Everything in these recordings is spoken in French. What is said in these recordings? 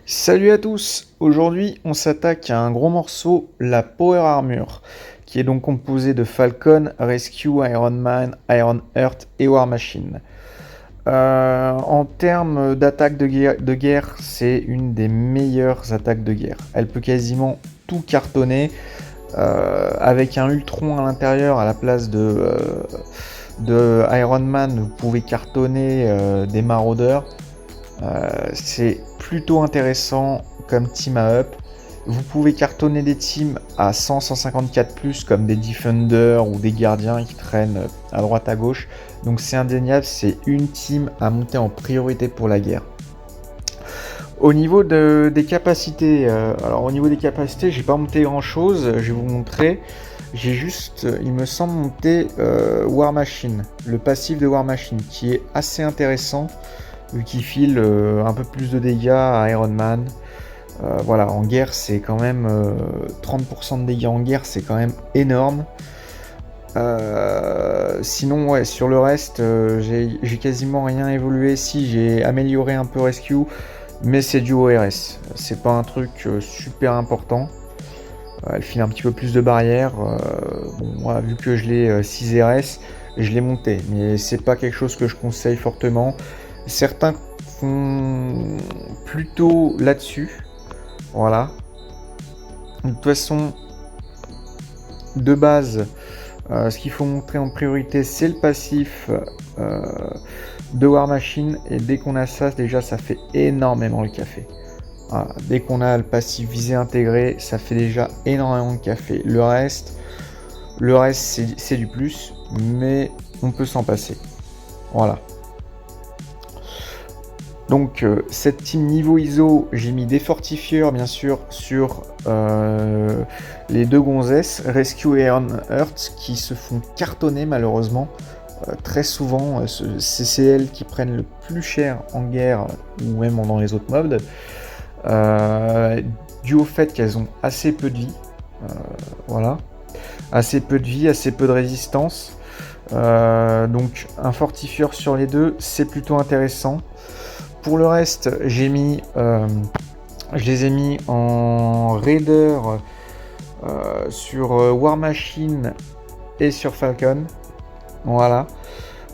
Salut à tous! Aujourd'hui, on s'attaque à un gros morceau, la Power Armor, qui est donc composée de Falcon, Rescue, Iron Man, Iron Heart et War Machine. En termes d'attaque de guerre, c'est une des meilleures attaques de guerre. Elle peut quasiment tout cartonner, avec un Ultron à l'intérieur à la place de Iron Man, vous pouvez cartonner des maraudeurs. C'est plutôt intéressant comme team à up. Vous pouvez cartonner des teams à 100-154+, comme des Defenders ou des gardiens qui traînent à droite à gauche. Donc c'est indéniable, c'est une team à monter en priorité pour la guerre. Au niveau des capacités, j'ai pas monté grand chose, je vais vous montrer. J'ai juste, il me semble, monté War Machine, le passif de War Machine, qui est assez intéressant, vu qu'il file un peu plus de dégâts à Iron Man. Voilà, en guerre, c'est quand même 30% de dégâts en guerre, c'est quand même énorme. Sinon, ouais, sur le reste, j'ai quasiment rien évolué. Si, j'ai amélioré un peu Rescue, mais c'est du ORS. C'est pas un truc super important. Elle file un petit peu plus de barrières. Bon, moi, vu que je l'ai 6 RS, je l'ai monté, mais c'est pas quelque chose que je conseille fortement. Certains font plutôt là-dessus. Voilà. De toute façon, de base, ce qu'il faut montrer en priorité, c'est le passif de War Machine. Et dès qu'on a ça, déjà, ça fait énormément le café. Voilà. Dès qu'on a le passif visé intégré, ça fait déjà énormément de café. Le reste c'est du plus, mais on peut s'en passer. Voilà. Donc cette team niveau ISO, j'ai mis des fortifieurs bien sûr sur les deux gonzesses, Rescue et Iron Heart, qui se font cartonner malheureusement. Très souvent, c'est elles qui prennent le plus cher en guerre ou même dans les autres modes, dû au fait qu'elles ont assez peu de vie. Voilà, assez peu de vie, assez peu de résistance. Donc un fortifieur sur les deux, c'est plutôt intéressant. Pour le reste, je les ai mis en Raider sur War Machine et sur Falcon. Voilà.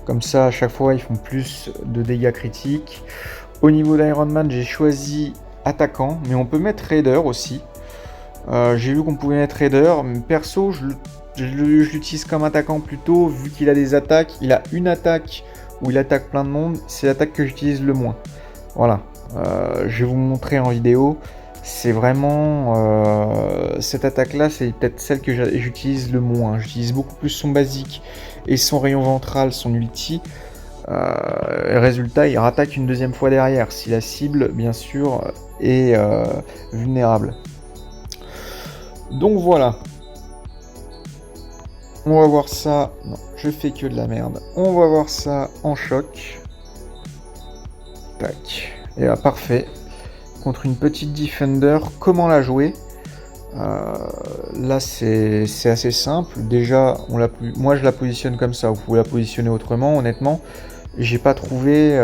Comme ça, à chaque fois, ils font plus de dégâts critiques. Au niveau d'Iron Man, j'ai choisi attaquant, mais on peut mettre Raider aussi. J'ai vu qu'on pouvait mettre Raider, mais perso, je l'utilise comme attaquant plutôt, vu qu'il a des attaques. Il a une attaque où il attaque plein de monde, c'est l'attaque que j'utilise le moins. Voilà, je vais vous montrer en vidéo. C'est vraiment cette attaque-là, c'est peut-être celle que j'utilise le moins. J'utilise beaucoup plus son basique et son rayon ventral, son ulti. Résultat, il rattaque une deuxième fois derrière, si la cible, bien sûr, est vulnérable. Donc voilà. On va voir ça. Non, je fais que de la merde. On va voir ça en choc. Tac. Et là, parfait. Contre une petite Defender, comment la jouer? Là, c'est assez simple. Déjà, moi, je la positionne comme ça. Vous pouvez la positionner autrement, honnêtement. J'ai pas trouvé...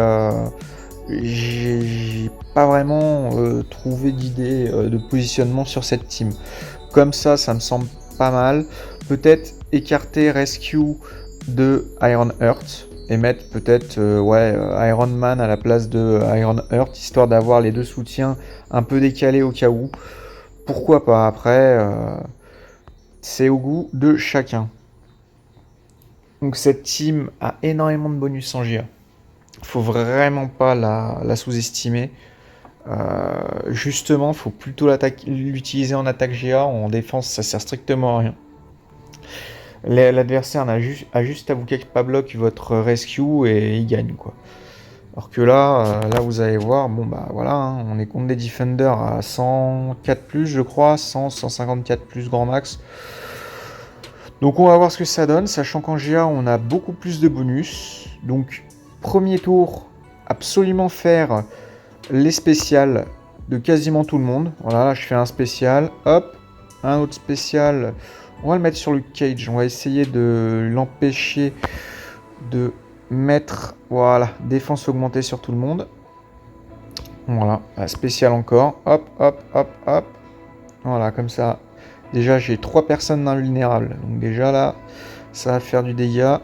j'ai pas vraiment trouvé d'idée de positionnement sur cette team. Comme ça me semble pas mal. Peut-être écarter Rescue de Iron Heart et mettre peut-être Iron Man à la place de Iron Heart, histoire d'avoir les deux soutiens un peu décalés au cas où. Pourquoi pas, après, c'est au goût de chacun. Donc cette team a énormément de bonus en GA. Faut vraiment pas la sous-estimer. Justement, faut plutôt l'utiliser en attaque GA. En défense, ça sert strictement à rien. L'adversaire a juste à vous capablock votre rescue et il gagne, quoi. Alors que là, vous allez voir, bon bah voilà, hein, on est contre des defenders à 104+, je crois, 154+ grand max. Donc on va voir ce que ça donne, sachant qu'en GA on a beaucoup plus de bonus. Donc premier tour, absolument faire les spéciales de quasiment tout le monde. Voilà, je fais un spécial, hop, un autre spécial. On va le mettre sur Luke Cage, on va essayer de l'empêcher de mettre, voilà, défense augmentée sur tout le monde. Voilà, spécial encore. Hop, hop, hop, hop. Voilà, comme ça. Déjà, j'ai 3 personnes invulnérables. Donc déjà là, ça va faire du dégât.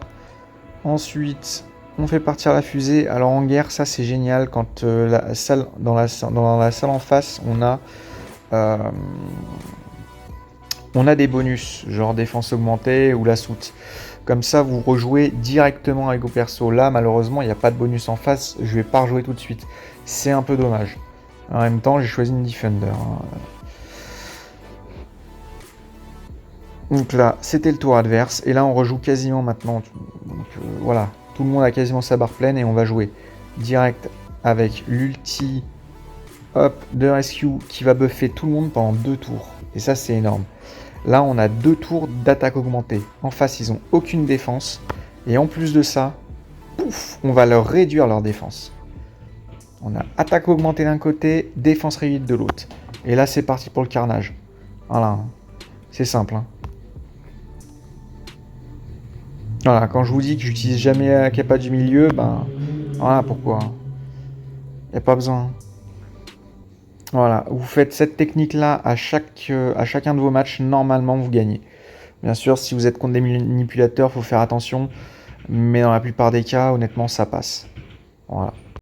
Ensuite, on fait partir la fusée. Alors en guerre, ça c'est génial. Quand la salle, dans la salle en face, euh, on a des bonus, genre défense augmentée ou la soute. Comme ça, vous rejouez directement avec vos persos. Là, malheureusement, il n'y a pas de bonus en face. Je vais pas rejouer tout de suite. C'est un peu dommage. En même temps, j'ai choisi une Defender. Donc là, c'était le tour adverse. Et là, on rejoue quasiment maintenant. Donc voilà, tout le monde a quasiment sa barre pleine et on va jouer direct avec l'ulti hop, de Rescue qui va buffer tout le monde pendant 2 tours. Et ça, c'est énorme. Là, on a 2 tours d'attaque augmentée. En face, ils ont aucune défense. Et en plus de ça, pouf, on va leur réduire leur défense. On a attaque augmentée d'un côté, défense réduite de l'autre. Et là, c'est parti pour le carnage. Voilà, c'est simple. Hein. Voilà, quand je vous dis que j'utilise jamais la capa du milieu, ben voilà pourquoi. Il n'y a pas besoin. Voilà, vous faites cette technique-là à chacun de vos matchs, normalement vous gagnez. Bien sûr, si vous êtes contre des manipulateurs, il faut faire attention, mais dans la plupart des cas, honnêtement, ça passe. Voilà.